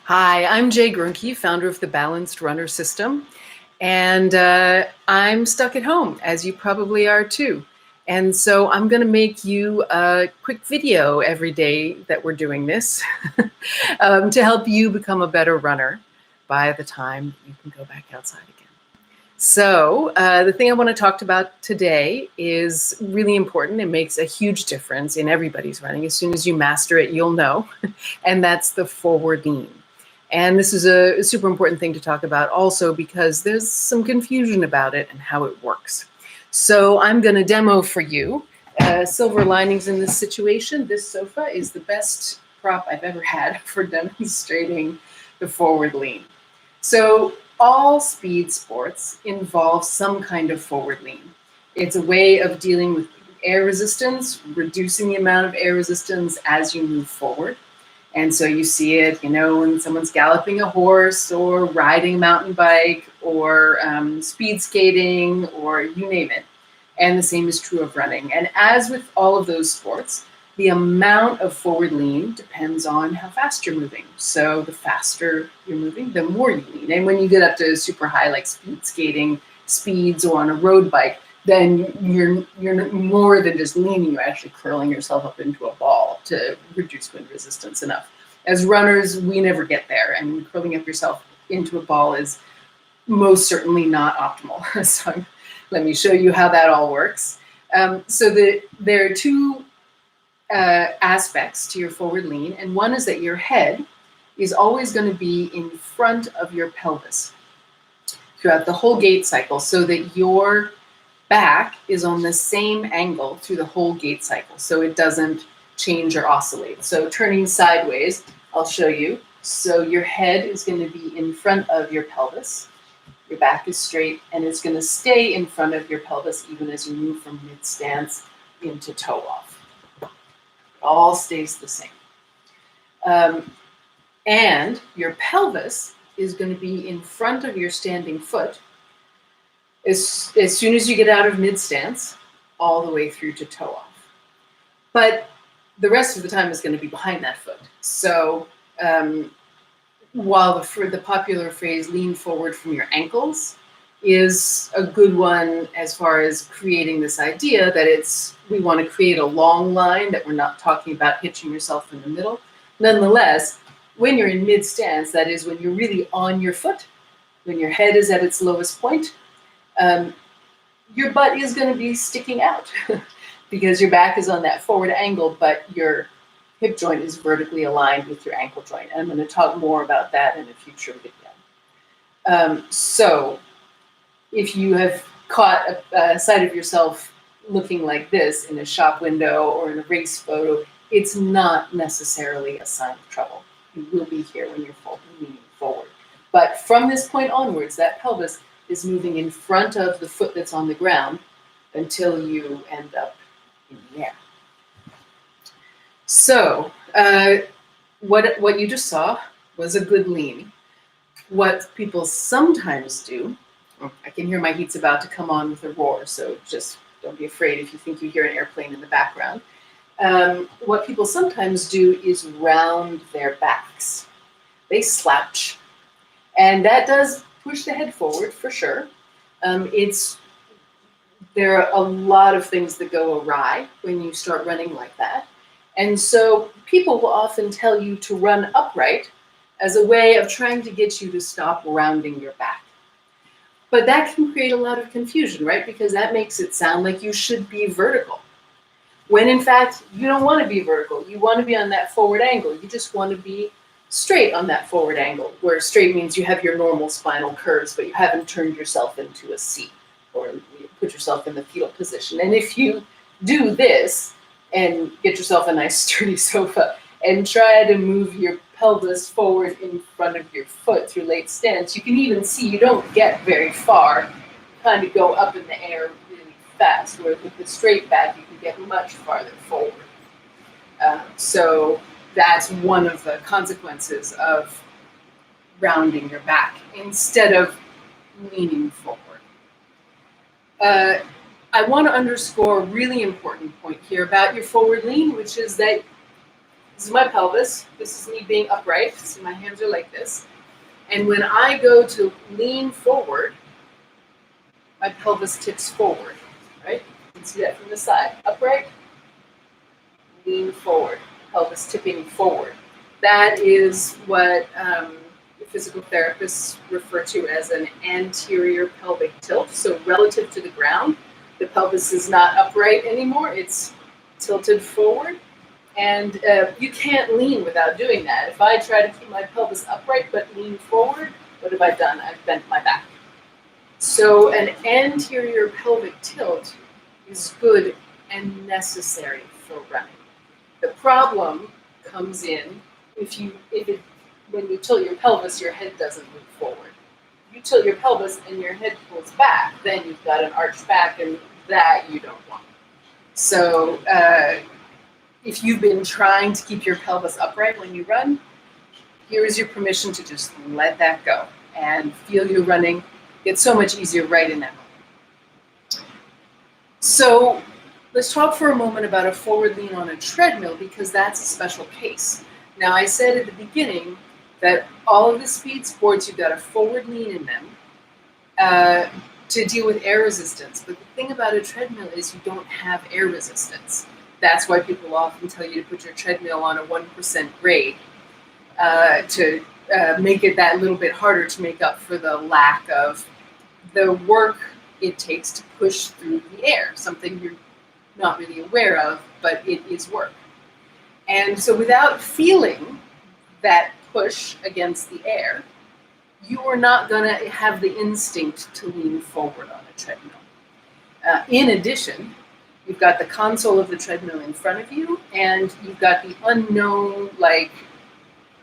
Hi, I'm Jay Grunke, founder of the Balanced Runner System, and I'm stuck at home, as you probably are too. And so I'm going to make you a quick video every day that we're doing this to help you become a better runner by the time you can go back outside again. So the thing I want to talk about today is really important. It makes a huge difference in everybody's running. As soon as you master it, you'll know, and that's the forward lean. And this is a super important thing to talk about also because there's some confusion about it and how it works. So I'm going to demo for you silver linings in this situation. This sofa is the best prop I've ever had for demonstrating the forward lean. So all speed sports involve some kind of forward lean. It's a way of dealing with air resistance, reducing the amount of air resistance as you move forward. And so you see it, when someone's galloping a horse or riding a mountain bike or speed skating or you name it. And the same is true of running. And as with all of those sports, the amount of forward lean depends on how fast you're moving. So the faster you're moving, the more you lean. And when you get up to super high, like speed skating speeds or on a road bike, then you're more than just leaning, you're actually curling yourself up into a ball to reduce wind resistance enough. As runners, we never get there, and curling up yourself into a ball is most certainly not optimal. So let me show you how that all works. There are two aspects to your forward lean, and one is that your head is always going to be in front of your pelvis throughout the whole gait cycle, so that your back is on the same angle through the whole gait cycle, so it doesn't change or oscillate. So turning sideways, I'll show you. So your head is going to be in front of your pelvis. Your back is straight, and it's going to stay in front of your pelvis even as you move from mid-stance into toe-off. It all stays the same. And your pelvis is going to be in front of your standing foot as soon as you get out of mid-stance, all the way through to toe-off. But the rest of the time is going to be behind that foot. So while the popular phrase lean forward from your ankles is a good one as far as creating this idea that we want to create a long line, that we're not talking about hitching yourself in the middle. Nonetheless, when you're in mid-stance, that is when you're really on your foot, when your head is at its lowest point, your butt is going to be sticking out because your back is on that forward angle, but your hip joint is vertically aligned with your ankle joint. And I'm going to talk more about that in a future video. So if you have caught a sight of yourself looking like this in a shop window or in a race photo, it's not necessarily a sign of trouble. You will be here when you're leaning forward. But from this point onwards, that pelvis is moving in front of the foot that's on the ground until you end up in the air. So what you just saw was a good lean. What people sometimes do, I can hear my heat's about to come on with a roar, so just don't be afraid if you think you hear an airplane in the background. What people sometimes do is round their backs. They slouch. And that does push the head forward for sure. There are a lot of things that go awry when you start running like that. And so people will often tell you to run upright as a way of trying to get you to stop rounding your back. But that can create a lot of confusion, right? Because that makes it sound like you should be vertical. When in fact, you don't want to be vertical. You want to be on that forward angle. You just want to be straight on that forward angle, where straight means you have your normal spinal curves, but you haven't turned yourself into a C or you put yourself in the fetal position. And if you do this and get yourself a nice sturdy sofa and try to move your pelvis forward in front of your foot through late stance, you can even see you don't get very far. You kind of go up in the air really fast, where with the straight back you can get much farther forward. So that's one of the consequences of rounding your back instead of leaning forward. I want to underscore a really important point here about your forward lean, which is that This is my pelvis. This is me being upright. So my hands are like this. And when I go to lean forward, my pelvis tips forward, right? You can see that from the side. Upright, lean forward, pelvis tipping forward. That is what physical therapists refer to as an anterior pelvic tilt. So relative to the ground, the pelvis is not upright anymore. It's tilted forward. And you can't lean without doing that. If I try to keep my pelvis upright but lean forward, what have I done? I've bent my back. So an anterior pelvic tilt is good and necessary for running. The problem comes in when you tilt your pelvis, your head doesn't move forward. You tilt your pelvis and your head pulls back, then you've got an arched back, and that you don't want. So if you've been trying to keep your pelvis upright when you run, here is your permission to just let that go and feel your running get so much easier right in that moment. So let's talk for a moment about a forward lean on a treadmill, because that's a special case. Now, I said at the beginning that all of the speed sports, you've got a forward lean in them to deal with air resistance. But the thing about a treadmill is you don't have air resistance. That's why people often tell you to put your treadmill on a 1% grade to make it that little bit harder to make up for the lack of the work it takes to push through the air, something you're not really aware of, but it is work. And so without feeling that push against the air, you are not going to have the instinct to lean forward on a treadmill. In addition, you've got the console of the treadmill in front of you, and you've got the unknown, like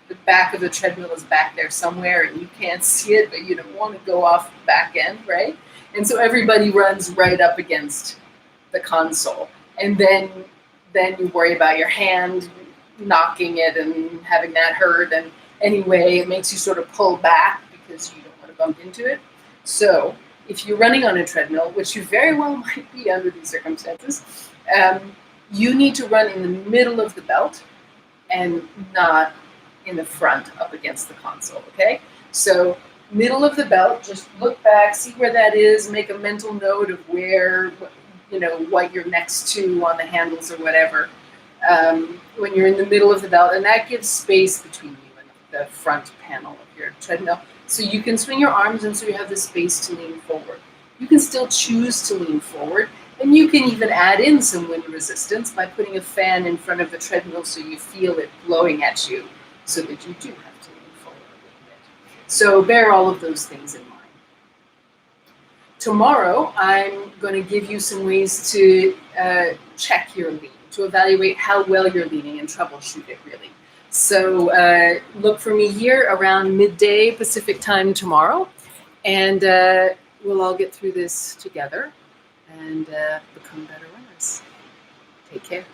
the back of the treadmill is back there somewhere and you can't see it, but you don't want to go off the back end, right? And so everybody runs right up against the console. And then you worry about your hand knocking it and having that hurt. And anyway, it makes you sort of pull back because you don't want to bump into it. So if you're running on a treadmill, which you very well might be under these circumstances, you need to run in the middle of the belt and not in the front up against the console, okay? So middle of the belt, just look back, see where that is, make a mental note of where, what you're next to on the handles or whatever, when you're in the middle of the belt, and that gives space between you and the front panel of your treadmill. So you can swing your arms, and so you have the space to lean forward. You can still choose to lean forward, and you can even add in some wind resistance by putting a fan in front of the treadmill so you feel it blowing at you, so that you do have to lean forward a little bit. So bear all of those things in mind. Tomorrow, I'm going to give you some ways to check your lean, to evaluate how well you're leaning and troubleshoot it, really. So look for me here around midday Pacific time tomorrow, and we'll all get through this together and become better runners. Take care.